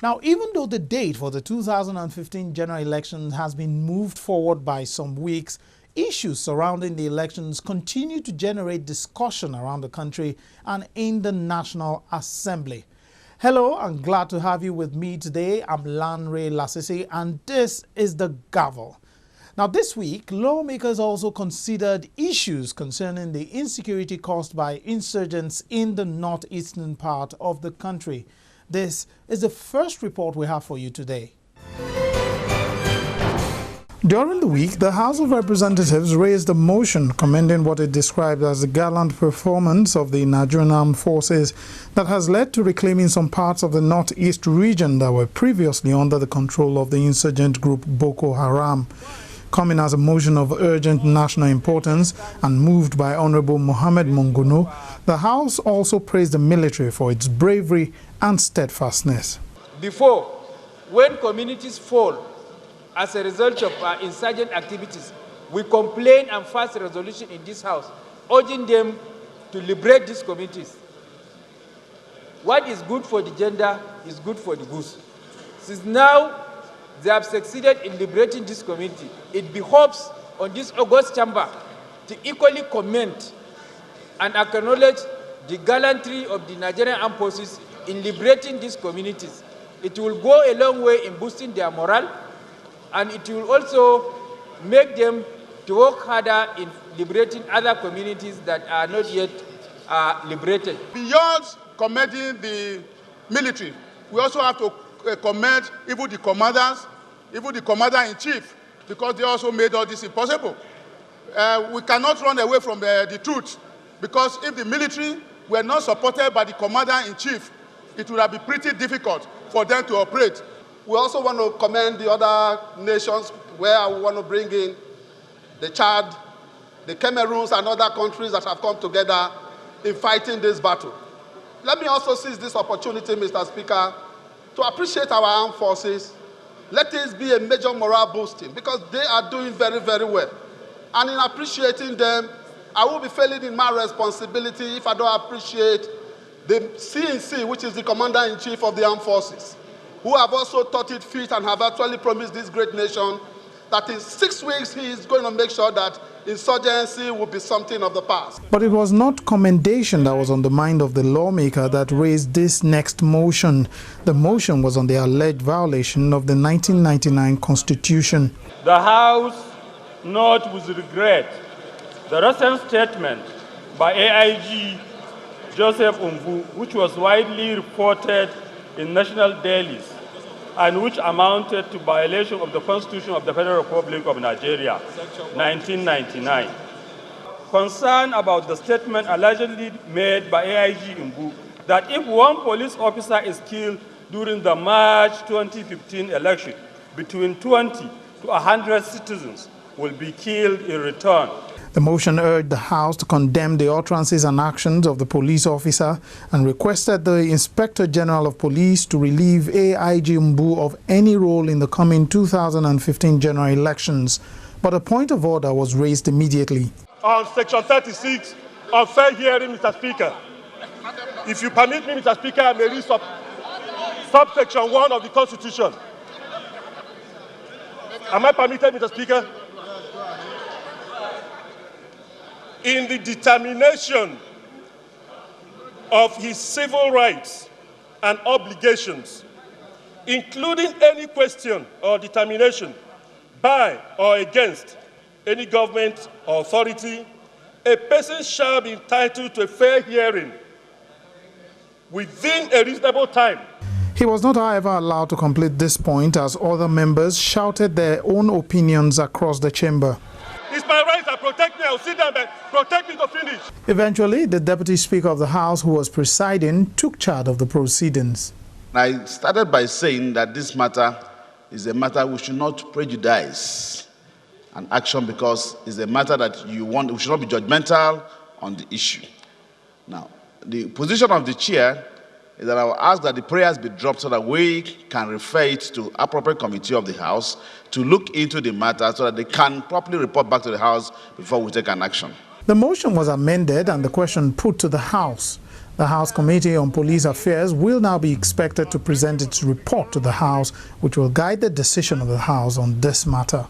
Now, even though the date for the 2015 general elections has been moved forward by some weeks, issues surrounding the elections continue to generate discussion around the country and in the National Assembly. Hello, I'm glad to have you with me today. I'm Lanre Lasisi, and this is the Gavel. Now, this week, lawmakers also considered issues concerning the insecurity caused by insurgents in the northeastern part of the country. This is the first report we have for you today. During the week, the House of Representatives raised a motion commending what it described as the gallant performance of the Nigerian Armed Forces that has led to reclaiming some parts of the northeast region that were previously under the control of the insurgent group Boko Haram. Coming as a motion of urgent national importance and moved by Honorable Mohammed Monguno, the House also praised the military for its bravery and steadfastness. Before, when communities fall as a result of insurgent activities, we complain and pass a resolution in this House, urging them to liberate these communities. What is good for the gender is good for the goose. Since now they have succeeded in liberating this community, it behoves on this august chamber to equally commend and acknowledge the gallantry of the Nigerian Armed Forces in liberating these communities. It will go a long way in boosting their morale, and it will also make them to work harder in liberating other communities that are not yet liberated. Beyond commending the military, we also have to commend even the commanders, even the commander-in-chief, because they also made all this impossible. We cannot run away from the truth, because if the military were not supported by the commander-in-chief, it would have been pretty difficult for them to operate. We also want to commend the other nations where we want to bring in the Chad, the Cameroons, and other countries that have come together in fighting this battle. Let me also seize this opportunity, Mr. Speaker, to appreciate our armed forces. Let this be a major morale boosting, because they are doing very, very well. And in appreciating them, I will be failing in my responsibility if I don't appreciate the CNC, which is the Commander-in-Chief of the Armed Forces, who have also thought it fit and have actually promised this great nation that in 6 weeks he is going to make sure that insurgency will be something of the past. But it was not commendation that was on the mind of the lawmaker that raised this next motion. The motion was on the alleged violation of the 1999 Constitution. The House notes with regret the recent statement by AIG Joseph Umbu, which was widely reported in national dailies and which amounted to violation of the Constitution of the Federal Republic of Nigeria, 1999. Concern about the statement allegedly made by AIG Umbu that if one police officer is killed during the March 2015 election, between 20 to 100 citizens will be killed in return. The motion urged the House to condemn the utterances and actions of the police officer and requested the Inspector General of Police to relieve AIG Umbu of any role in the coming 2015 general elections. But a point of order was raised immediately. On Section 36 of fair hearing, Mr. Speaker, if you permit me, Mr. Speaker, I may read subsection 1 of the Constitution. Am I permitted, Mr. Speaker? In the determination of his civil rights and obligations, including any question or determination by or against any government or authority, a person shall be entitled to a fair hearing within a reasonable time. He was not, however, allowed to complete this point as other members shouted their own opinions across the chamber. It's my right to protect me. I'll sit down and protect me to finish. Eventually, the Deputy Speaker of the House, who was presiding, took charge of the proceedings. I started by saying that this matter is a matter we should not prejudice an action, because it's a matter that we should not be judgmental on the issue. Now, the position of the chair is that I will ask that the prayers be dropped so that we can refer it to appropriate committee of the House to look into the matter so that they can properly report back to the House before we take an action. The motion was amended and the question put to the House. The House Committee on Police Affairs will now be expected to present its report to the House, which will guide the decision of the House on this matter.